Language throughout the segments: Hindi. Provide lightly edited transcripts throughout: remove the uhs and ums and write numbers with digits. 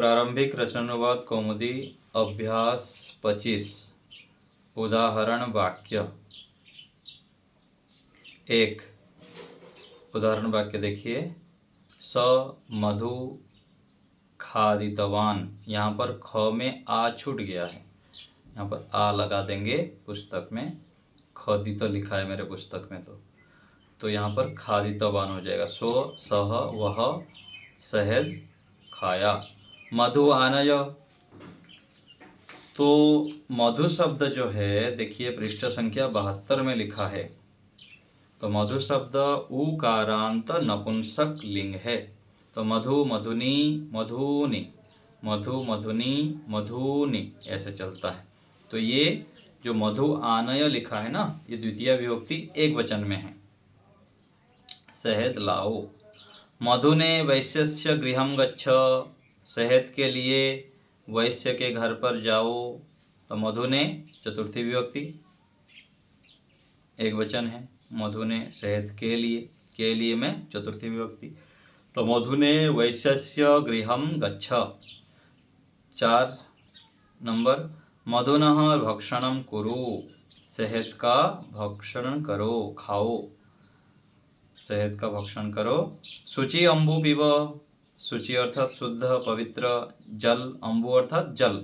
प्रारंभिक रचनानुवाद कौमुदी अभ्यास 25 उदाहरण वाक्य। एक उदाहरण वाक्य देखिए। स मधु खादितवान। यहाँ पर ख में आ छूट गया है, यहाँ पर आ लगा देंगे। पुस्तक में खदित लिखा है मेरे पुस्तक में, तो यहाँ पर खादितवान हो जाएगा। सो सह वह शहद खाया। मधु आनय। तो मधु शब्द जो है देखिए पृष्ठ संख्या 72 में लिखा है। तो मधु शब्द उकारांत नपुंसक लिंग है। तो मधु मधुनी मधुनी, मधु मधुनी मधुनी ऐसे चलता है। तो ये जो मधु आनय लिखा है ना, ये द्वितीय विभक्ति एक वचन में है। शहद लाओ। मधु ने वैश्यस्य गृहं गच्छ। शहद के लिए वैश्य के घर पर जाओ। तो मधु ने चतुर्थी विभक्ति एक वचन है। मधु ने शहद के लिए में चतुर्थी विभक्ति। तो मधु ने वैश्यस्य गृहं गच्छ। 4 नंबर मधुनः भक्षणं कुरु। शहद का भक्षण करो, खाओ। शहद का भक्षण करो। शुचि अम्बु पिब। शुचि अर्थात शुद्ध पवित्र। जल अम्बु अर्थात जल।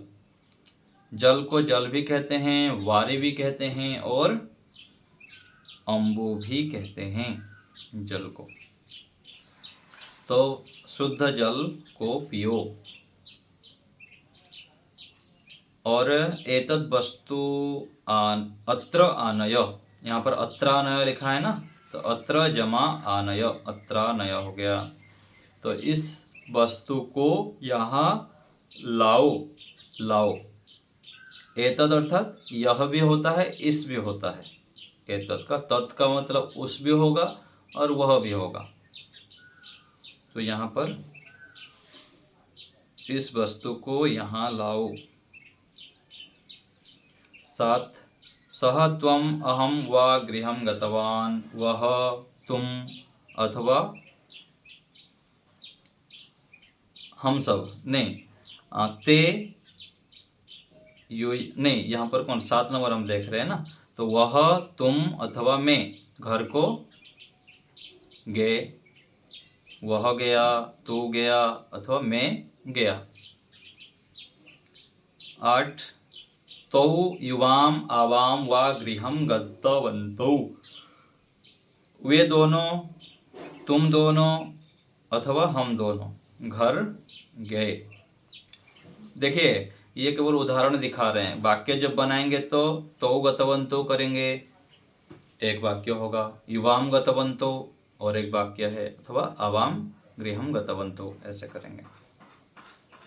जल को जल भी कहते हैं, वारी भी कहते हैं और अम्बु भी कहते हैं जल को। तो शुद्ध जल को पियो। और एतद् वस्तु अत्र आनय। यहाँ पर अत्र आनय लिखा है ना, तो अत्र जमा आनय, अत्रानय हो गया। तो इस वस्तु को यहाँ लाओ, लाओ। एतद अर्थात यह भी होता है, इस भी होता है। एतद का तत् का मतलब उस भी होगा और वह भी होगा। तो यहाँ पर इस वस्तु को यहाँ लाओ। 7 सह त्वम अहम वा गृहं गतवान। वह तुम अथवा हम सब। नहीं, ते यू नहीं, यहाँ पर कौन 7 नंबर हम देख रहे हैं ना। तो वह तुम अथवा मैं घर को गए। वह गया, तू गया अथवा मैं गया। 8 तौ युवाम आवाम वा गृहं गतवन्तौ। वे दोनों, तुम दोनों अथवा हम दोनों घर गए। देखिए ये केवल उदाहरण दिखा रहे हैं। वाक्य जब बनाएंगे तो गतवंतो करेंगे, एक वाक्य होगा। युवाम गतवंतो और एक वाक्य है, अथवा आवाम गृहं गतवंतो ऐसे करेंगे।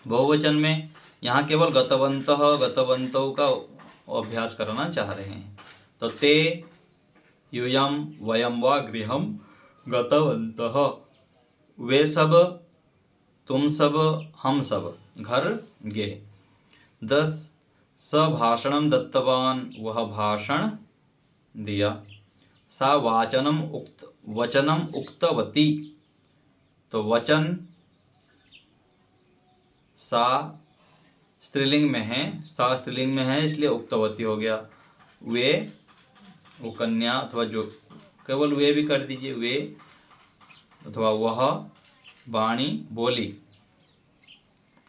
बहुवचन में यहाँ केवल गतवन्तः गतवन्तौ का अभ्यास करना चाह रहे हैं। तो ते यूयम वयम वा गृहं गतवन्तः। वे सब, तुम सब, हम सब घर गए। 10 स भाषणं दत्तवान। वह भाषण दिया। सा वचनम उक्तवती। तो वचन सा स्त्रीलिंग में है, सा स्त्रीलिंग में है इसलिए उक्तवती हो गया। वे वो कन्या अथवा जो, केवल वे भी कर दीजिए, वे अथवा वह वाणी बोली।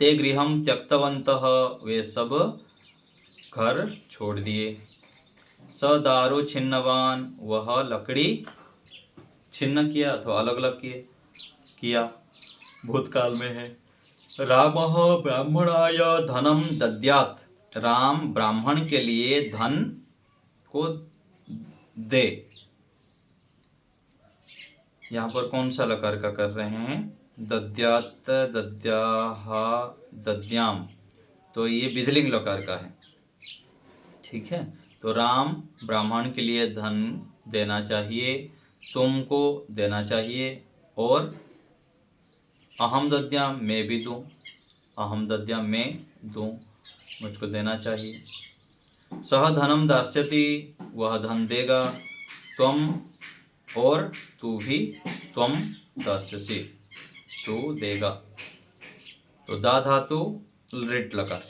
ते गृहं त्यक्तवन्तः। वे सब घर छोड़ दिए। स दारु छिन्नवान। वह लकड़ी छिन्न किया अथवा अलग अलग किया, भूतकाल में है। रामः ब्राह्मणाय धनम दद्यात्। राम ब्राह्मण के लिए धन को दे। यहाँ पर कौन सा लकार का कर रहे हैं? दद्यात्, दद्याः, दद्याम। तो ये विधिलिंग लकार का है, ठीक है। तो राम ब्राह्मण के लिए धन देना चाहिए, तुमको देना चाहिए, और अहम दद्याम मैं भी दूं। अहम दद्याम मैं दूं, मुझको देना चाहिए। सह धनम दास्यति। वह धन देगा। त्वम और तू भी, त्वम दास्यसि तू देगा। तो दा धातु लिट लकार।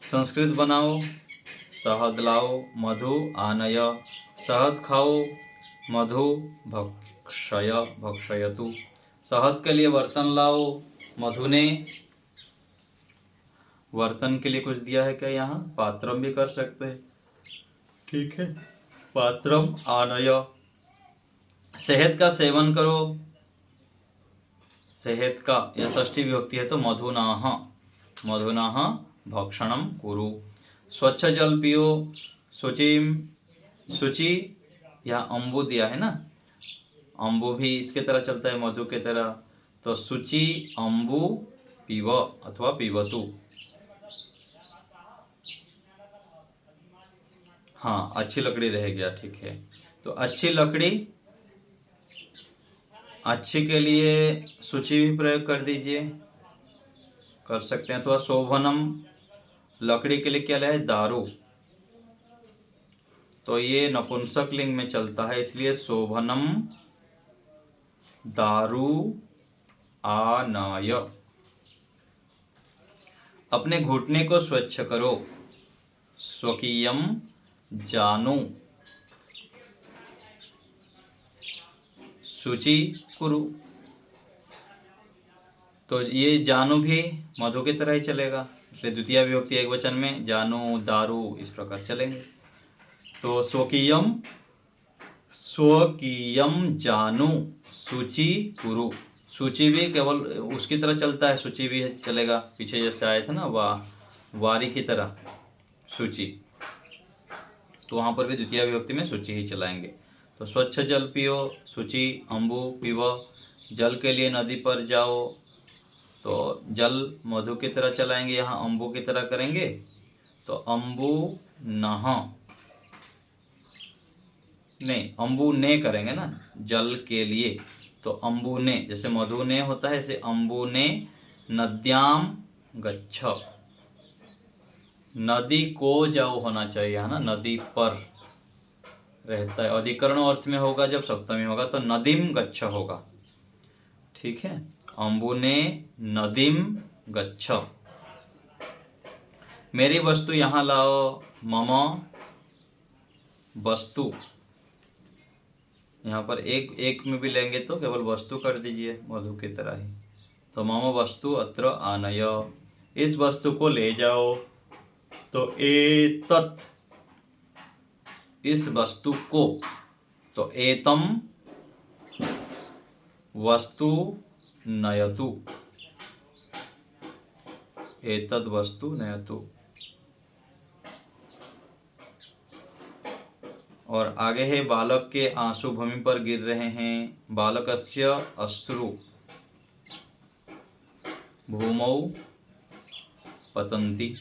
संस्कृत बनाओ, शहद लाओ, मधु आनय, शहद खाओ, मधु भक्षय भक्षयतु। शहद के लिए बर्तन लाओ, मधु ने बर्तन के लिए कुछ दिया है क्या? यहाँ पात्रम भी कर सकते हैं, ठीक है। पात्रम आनय, शहद का सेवन करो, शहद का यह षष्ठी विभक्ति है तो मधुनाह, मधुनाह भक्षणम कुरु। स्वच्छ जल पियो, शुचिम, शुचि यहाँ अम्बु दिया है ना, अम्बु भी इसके तरह चलता है मधु के तरह, तो शुचि अम्बु पीव अथवा पीवतु। हाँ, अच्छी लकड़ी रह गया, ठीक है। तो अच्छी लकड़ी, अच्छी के लिए सूची भी प्रयोग कर दीजिए, कर सकते हैं। अथवा शोभनम, लकड़ी के लिए क्या है? दारू, तो ये नपुंसक लिंग में चलता है, इसलिए शोभनम दारू आनय। अपने घुटने को स्वच्छ करो, स्वकीयम जानु, शुचि कुरु। तो ये जानु भी मधु की तरह ही चलेगा, इसलिए द्वितीय विभक्ति एक वचन में जानु दारू इस प्रकार चलेंगे। तो स्वकीयम, स्वकीयम जानु शुचि कुरु। सूची भी केवल उसकी तरह चलता है, सूची भी चलेगा, पीछे जैसे आया था ना वारी की तरह सूची, तो वहाँ पर भी द्वितीय विभक्ति में सूची ही चलाएंगे। तो स्वच्छ जल पियो, सूची अम्बु पीव। जल के लिए नदी पर जाओ, तो जल मधु की तरह चलाएंगे, यहाँ अम्बु की तरह करेंगे, तो अम्बु नह, नहीं अम्बु ने करेंगे ना, जल के लिए, तो अम्बु ने, जैसे मधु ने होता है ऐसे अम्बु ने नद्याम गच्छ, नदी को जाओ होना चाहिए है ना, नदी पर रहता है। अधिकरण अर्थ में होगा जब सप्तमी होगा तो नदीम गच्छ होगा, ठीक है। अम्बु ने नदीम गच्छ। मेरी वस्तु यहाँ लाओ, मम वस्तु, यहाँ पर एक एक में भी लेंगे तो केवल वस्तु कर दीजिए मधु की तरह ही, तो मम वस्तु अत्र आनय, इस वस्तु को ले जाओ, तो एतत्, इस वस्तु को, तो एतम वस्तु नयतु, एतद् वस्तु नयतु। और आगे है बालक के आंसू भूमि पर गिर रहे हैं, बालकस्य अश्रु भूमौ पतन्ति।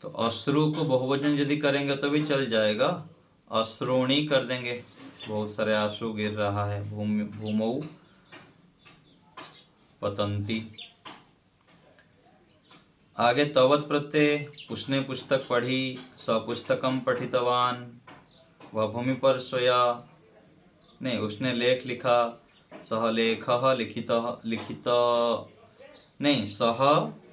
तो अश्रु को बहुवचन यदि करेंगे तो भी चल जाएगा, अश्रुणी कर देंगे, बहुत सारे आंसू गिर रहा है, भूमौ पतन्ति। आगे तवत प्रत्यय, उसने पुस्तक पढ़ी, सपुस्तकम पठितवान, वह भूमि पर सोया, नहीं उसने लेख लिखा, सह लेखः लिखितः लिखित, नहीं सह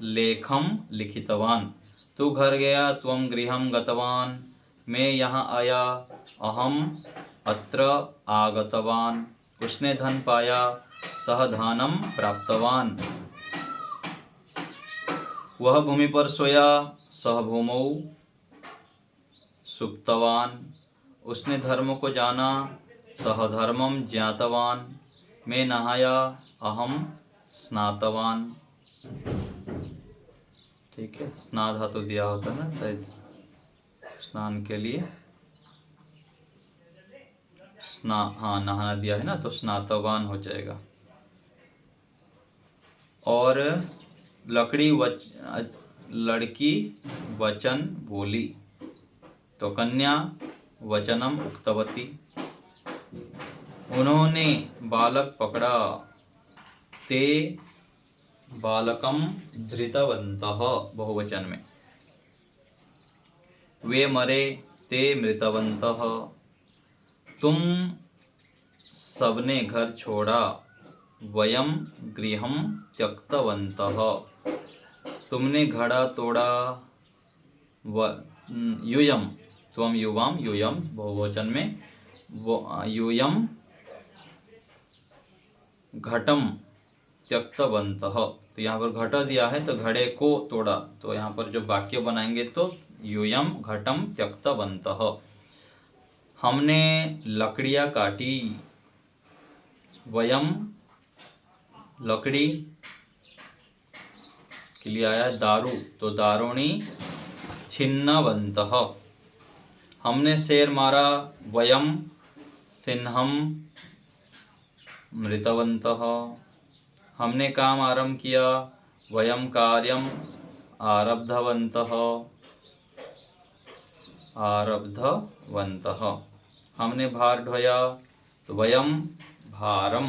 लेखम लिखितवान। तू घर गया, त्वं गृहं गतवान, मैं यहाँ आया, अहम अत्र आगतवान। उसने धन पाया, सह धानम प्राप्तवान। वह भूमि पर सोया, सह भूमौ सुप्तवान। उसने धर्म को जाना, सह धर्मम ज्ञातवान। मैं नहाया, अहम स्नातवान, ठीक है। स्ना धातु दिया होता है ना शायद स्नान के लिए, स्ना, हाँ नहाना दिया है ना, तो स्नातवान हो जाएगा। और लड़की वचन बोली, तो कन्या वचनम उक्तवती। उन्होंने बालक पकड़ा, ते बालकम धृतवन्तः बहुवचन में। वे मरे, ते मृतवन्तः। तुम सबने घर छोड़ा, वयम गृहम त्यक्तवन्तः। तुमने घड़ा तोड़ा। यूयम, त्वम युवाम, यूयम बहुवचन में, यूयम घटम त्यक्तवन्तः। तो यहाँ पर घट दिया है तो घड़े को तोड़ा, तो यहाँ पर जो वाक्य बनाएंगे तो यूयम घटम त्यक्तवन्तः। हमने लकड़ियाँ काटी। वयम लकड़ी के लिए आया दारू, तो दारूणी छिन्नवन्तः। हमने शेर मारा। वयम सिंहम मृतवन्तः। हमने काम आरंभ किया। वयम कार्यम आरब्धवन्तः। आरब्धवन्तः। हमने भार ढोया, तो वयम भारम,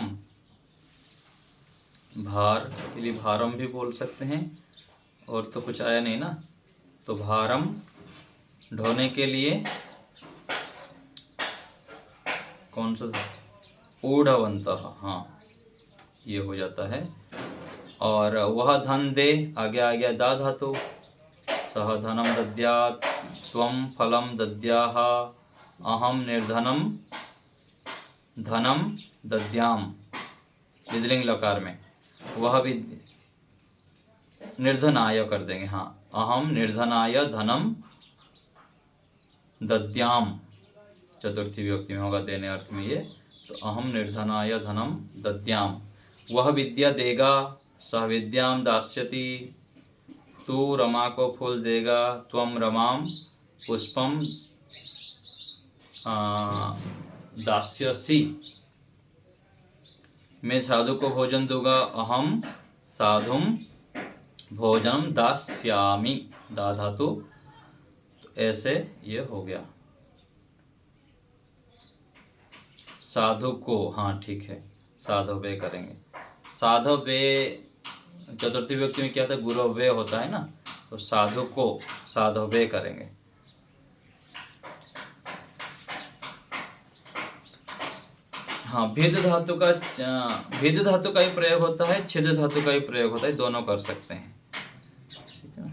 भार के लिए भारम भी बोल सकते हैं, और तो कुछ आया नहीं ना, तो भारम ढोने के लिए कौन सा, ऊढ़वन्तः, हाँ ये हो जाता है। और वह धन दे, आगे आ गया दा धातु। सह धनम दद्यात्, त्वं फलं दद्याः, अहम निर्धनम धनम दद्याम, विद्लिंग लकार में। वह भी निर्धनाय कर देंगे, हाँ, अहम निर्धनाय धनम दद्याम, चतुर्थी विभक्ति में होगा देने अर्थ में ये, तो अहम निर्धनाय धनम दद्याम। वह विद्या देगा, सह विद्याम दास्यति, तू रमा को फूल देगा, त्वम रमाम पुष्पम दास्यसि। मैं साधु को भोजन दूंगा, अहम साधुम भोजनम दास्यामि, दा धातु। तो ऐसे ये हो गया। साधु को, हाँ ठीक है, साधवे करेंगे। साधवे चतुर्थी व्यक्ति में क्या था, गुरवे होता है ना, तो साधु को साधवे करेंगे। हाँ, भिद धातु का ही प्रयोग होता है, छिद धातु का ही प्रयोग होता है, दोनों कर सकते हैं, ठीक है ना।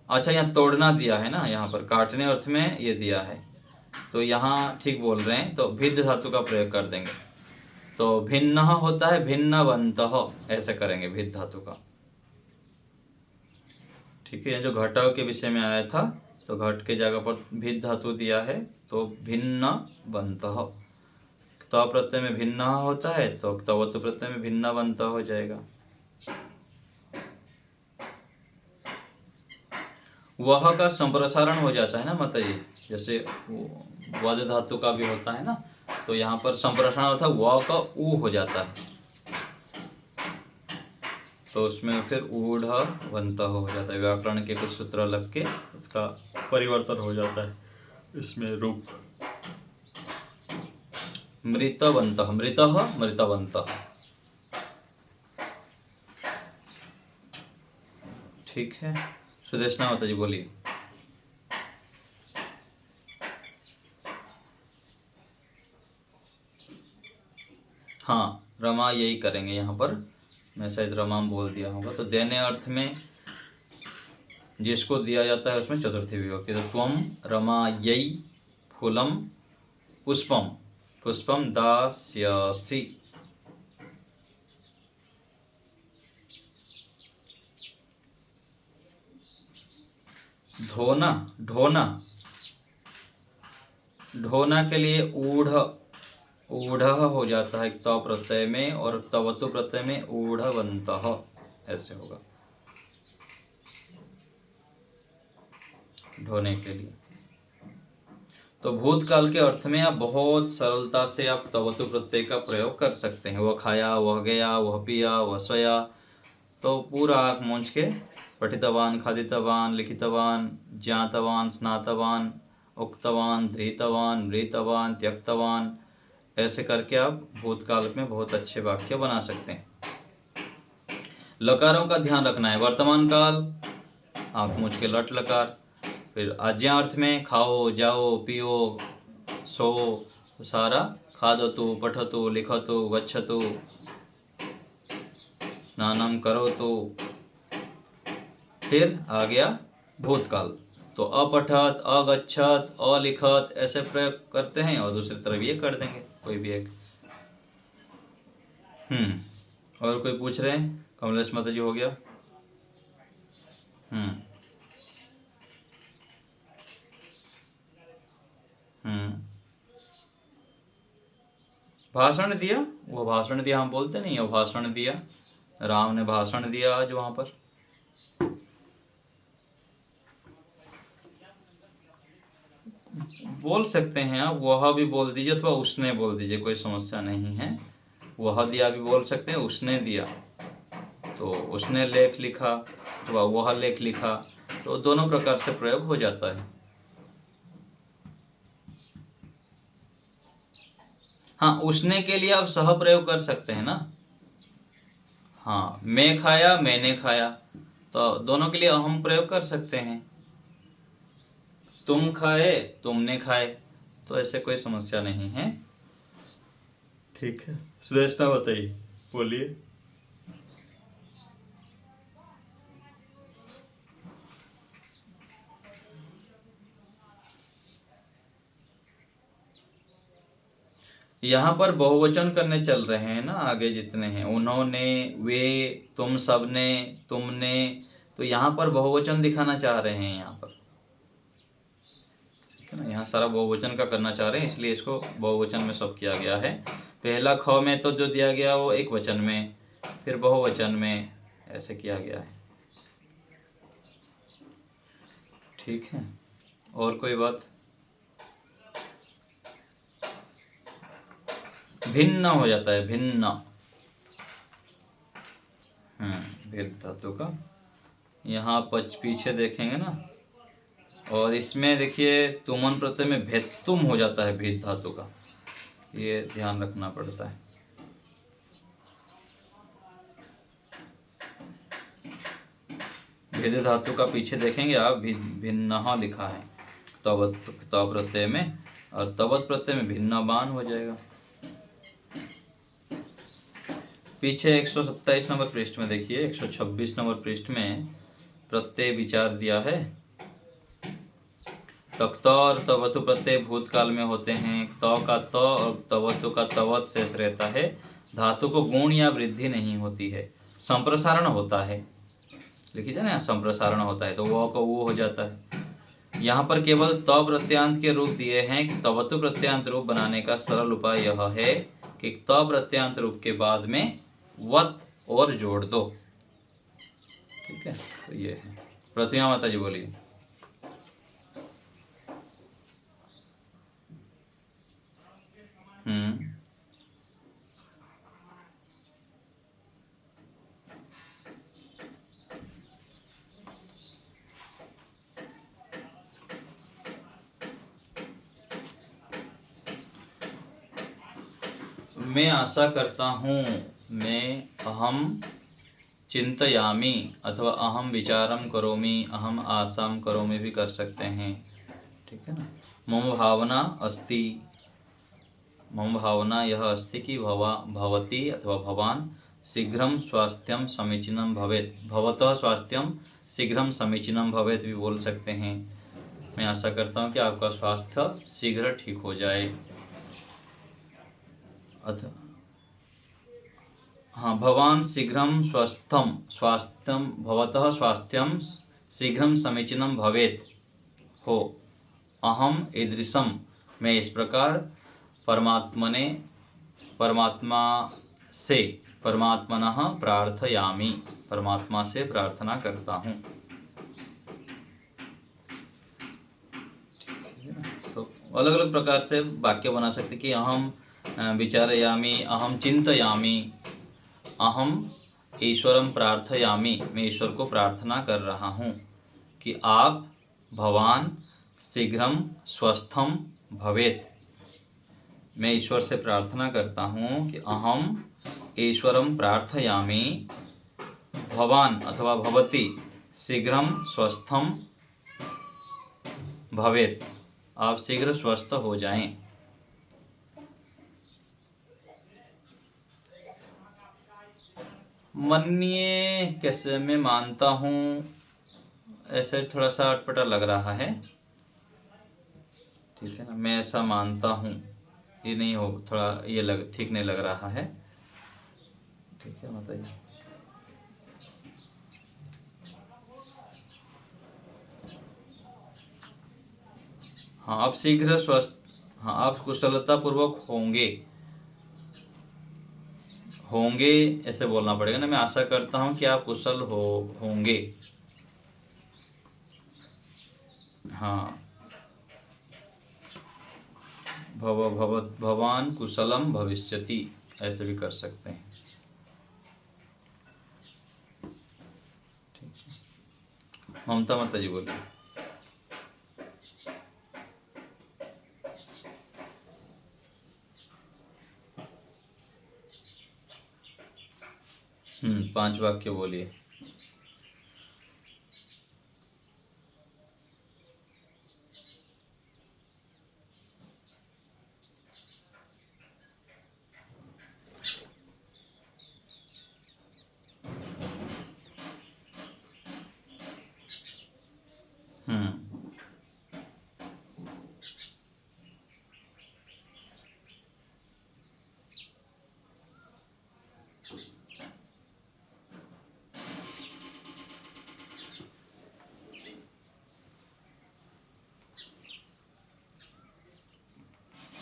अच्छा, यहाँ तोड़ना दिया है ना, यहाँ पर काटने अर्थ में ये दिया है, तो यहाँ ठीक बोल रहे हैं, तो भिद धातु का प्रयोग कर देंगे। तो भिन्न होता है भिन्नवन्तः, ऐसे करेंगे भिद धातु का, ठीक है। जो घटाव के विषय में आया था, तो घट के जगह पर भिद धातु दिया है, तो भिन्नवन्तः। त प्रत्यय में भिन्न होता है, तो तवतु प्रत्यय में भिन्नवन्तः हो जाएगा। वह का संप्रसारण हो जाता है ना माताजी, जैसे वद धातु का भी होता है ना, तो यहाँ पर संप्रसारण होता है, वह का ऊ हो जाता है, तो उसमें फिर ऊढ़वन्तः हो जाता है। व्याकरण के कुछ सूत्र लग के इसका परिवर्तन हो जाता है इसमें रूप। मृतवन्तः, मृतः मृतवन्तः, ठीक है। सुदेशना माता जी बोलिए। हाँ, रमा यही करेंगे, यहाँ पर मैं शायद रमाम बोल दिया होगा। तो देने अर्थ में जिसको दिया जाता है उसमें चतुर्थी विभक्ति, तो त्वम रमायै फूलम पुष्पम, पुष्पम दास्यसि। धोना, ढोना, ढोना के लिए ऊढ़, ऊढ़ हो जाता है त प्रत्यय में, और तवतु प्रत्यय में ऊढ़वन्तः, ऐसे होगा ढोने के लिए। तो भूतकाल के अर्थ में आप बहुत सरलता से आप तवतु प्रत्यय का प्रयोग कर सकते हैं। वह खाया, वह गया, वह पिया, वह सोया, तो पूरा आँख मूंझ के पठितवान, खादितवान, लिखितवान, ज्ञातवान, स्नातवान, उक्तवान, धृतवान, मृतवान, त्यक्तवान, ऐसे करके आप भूतकाल में बहुत अच्छे वाक्य बना सकते हैं। लकारों का ध्यान रखना है। वर्तमान काल आँख मूंझ के लट लकार, फिर आज्ञा अर्थ में खाओ, जाओ, पियो, सो, सारा खादतु, पठतु, लिखतु, गच्छतु, स्नानं करोतु। फिर आ गया भूतकाल, तो अपठत, अगच्छत, अलिखत ऐसे प्रयोग करते हैं, और दूसरी तरफ ये कर देंगे कोई भी एक। और कोई पूछ रहे हैं? कमलेश माता जी हो गया। हम्म भाषण दिया, वो भाषण दिया, हम बोलते नहीं, वो भाषण दिया, राम ने भाषण दिया आज वहां पर। बोल सकते हैं आप, वह भी बोल दीजिए अथवा उसने बोल दीजिए, कोई समस्या नहीं है। वह दिया भी बोल सकते हैं, उसने दिया तो उसने लेख लिखा अथवा वह लेख लिखा, तो दोनों प्रकार से प्रयोग हो जाता है। हाँ, उसने के लिए आप सह प्रयोग कर सकते हैं ना। हाँ, मैं खाया, मैंने खाया, तो दोनों के लिए हम प्रयोग कर सकते हैं। तुम खाए, तुमने खाए, तो ऐसे कोई समस्या नहीं है। ठीक है, सुदेशना बताइए, बोलिए। यहाँ पर बहुवचन करने चल रहे हैं ना, आगे जितने हैं, उन्होंने, वे, तुम सबने, तुमने, तो यहाँ पर बहुवचन दिखाना चाह रहे हैं यहाँ पर, ठीक है ना। यहाँ सारा बहुवचन का करना चाह रहे हैं, इसलिए इसको बहुवचन में सब किया गया है। पहला ख में तो जो दिया गया वो एक वचन में, फिर बहुवचन में ऐसे किया गया है। ठीक है, और कोई बात? भिन्न हो जाता है, भिन्न। भेद धातु का, यहाँ पीछे देखेंगे ना, और इसमें देखिए तुमन प्रत्यय में भेत्तुम हो जाता है भेद धातु का, ये ध्यान रखना पड़ता है। भेद धातु का पीछे देखेंगे आप, भिन्न लिखा है तवत प्रत्यय में, और तवत प्रत्यय में भिन्न बान हो जाएगा। पीछे 127 नंबर पृष्ठ में देखिए, 126 नंबर पृष्ठ में प्रत्यय विचार दिया है। तक्त और तवतु प्रत्यय भूतकाल में होते हैं। त का त और तवतु का तवत शेष रहता है। धातु को गुण या वृद्धि नहीं होती है, संप्रसारण होता है। लिखिए ना, संप्रसारण होता है तो वह का वो हो जाता है। यहाँ पर केवल त प्रत्यांत के रूप दिए हैं। तवतु प्रत्यांत रूप बनाने का सरल उपाय यह है कि त प्रत्यांत रूप के बाद में वत और जोड़ दो। ठीक है, तो ये है। प्रतिमा माता जी बोलिए। मैं आशा करता हूँ, मैं अहम चिंतयामि अथवा अहम विचारम करोमि, अहम आशाम करोमि भी कर सकते हैं। ठीक है ना। मम भावना अस्ति, मम भावना यह अस्ति कि भवती अथवा भवान शीघ्रम स्वास्थ्यम समीचीनम भवेत, भवतः स्वास्थ्यम शीघ्रम समीचीनम भवेत भी बोल सकते हैं। मैं आशा करता हूँ कि आपका स्वास्थ्य शीघ्र ठीक हो जाए। हाँ, भवान शीघ्रम स्वास्थ्यम, स्वास्थ्यम भवतः स्वास्थ्यम शीघ्रम समीचीनम भवेत हो। अहम ईदृशम, मैं इस प्रकार परमात्मनः प्रार्थयामि, परमात्मा से प्रार्थना करता हूँ। तो अलग अलग प्रकार से वाक्य बना सकते कि अहम विचारयामि, अहम चिंतयामि, अहम ईश्वरम प्रार्थयामि, मैं ईश्वर को प्रार्थना कर रहा हूँ कि आप भवान शीघ्रम स्वस्थम भवेत, मैं ईश्वर से प्रार्थना करता हूँ कि अहम ईश्वरम प्रार्थयामि भवान अथवा भवती शीघ्रम स्वस्थम भवेत, आप शीघ्र स्वस्थ हो जाएं। मन्ये कैसे मैं मानता हूँ, ऐसे थोड़ा सा अटपटा लग रहा है, ठीक है ना। मैं ऐसा मानता हूँ, ये नहीं हो, थोड़ा ये लग ठीक नहीं लग रहा है, ठीक है। बताइए। हाँ, आप शीघ्र स्वस्थ, हाँ, आप कुशलता पूर्वक होंगे, होंगे ऐसे बोलना पड़ेगा ना। मैं आशा करता हूँ कि आप कुशल होंगे। हाँ, भवान कुशलम भविष्यति, ऐसे भी कर सकते हैं, ठीक है। ममता माता जी बोलिए। पांच वाक्य बोलिए। हम्म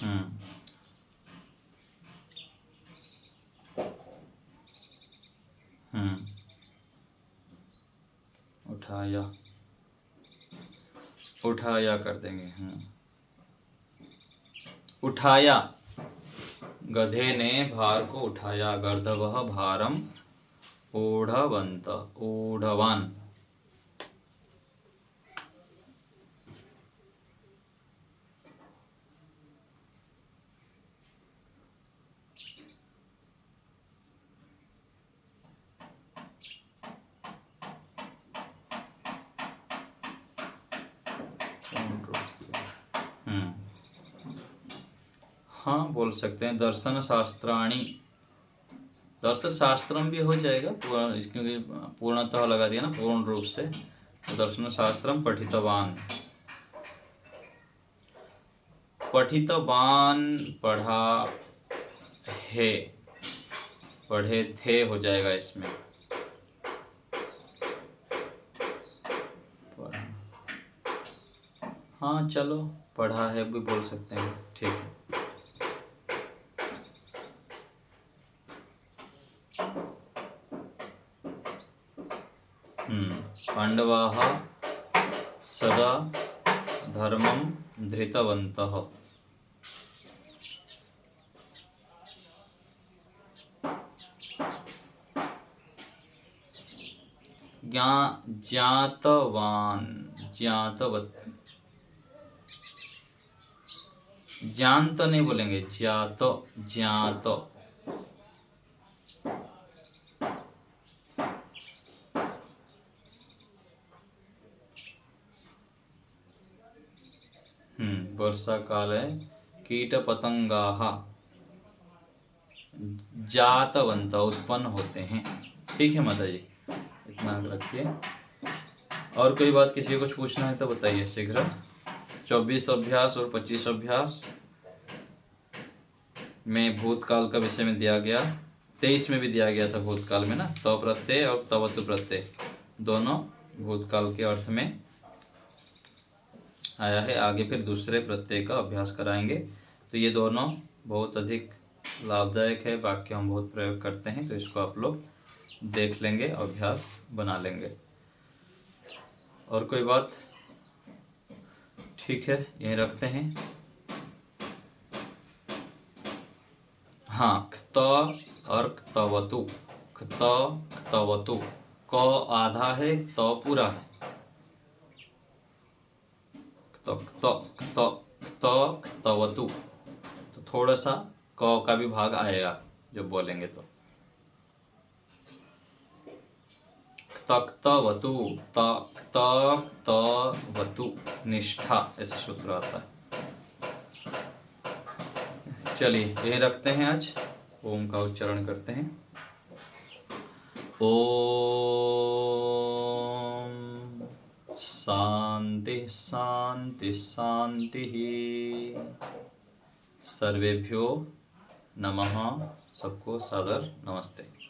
हम्म हम्म उठाया, उठाया कर देंगे। उठाया, गधे ने भार को उठाया। गर्दभः भारम ऊढ़वन्त, ऊढ़वान। पूर्ण रूप से। हम्म हाँ, बोल सकते हैं। दर्शन शास्त्राणी, दर्शन शास्त्रम भी हो जाएगा, क्योंकि पूर्णतः लगा दिया ना, पूर्ण रूप से। तो दर्शन शास्त्रम पठितवान, पठितवान पढ़ा है, पढ़े थे हो जाएगा इसमें। हाँ चलो, पढ़ा है भी बोल सकते हैं, ठीक है। पांडवाः सदा धर्मं धृतवन्तः। ज्ञातवान, ज्ञातवत, ज्ञात नहीं बोलेंगे, ज्ञात, ज्ञात। वर्षा काल है। कीट पतंगाः जातवंत, उत्पन्न होते हैं, ठीक है माता जी, इतना रखिए। और कोई बात किसी को कुछ पूछना है तो बताइए शीघ्र। 24 अभ्यास और 25 अभ्यास में भूतकाल का विषय में दिया गया, 23 में भी दिया गया था भूतकाल में ना, तो प्रत्यय और तवतु प्रत्यय दोनों भूतकाल के अर्थ में आया है। आगे फिर दूसरे प्रत्यय का अभ्यास कराएंगे। तो ये दोनों बहुत अधिक लाभदायक है, वाक्य हम बहुत प्रयोग करते हैं, तो इसको आप लोग देख लेंगे, अभ्यास बना लेंगे। और कोई बात? ठीक है, यहीं रखते हैं। हाँ, क्त और क्तवतु, क्त क्तवतु, क आधा है, त पूरा है। क्तवतु, तो थोड़ा सा क का भी भाग आएगा जब बोलेंगे तो। तक्तवतु, तक्तवतु, निष्ठा, ऐसे सूत्र आता है। चलिए यही रखते हैं, आज ओम का उच्चारण करते हैं। ओम शांति शांति शांति। सर्वेभ्यो नमः। सबको सादर नमस्ते।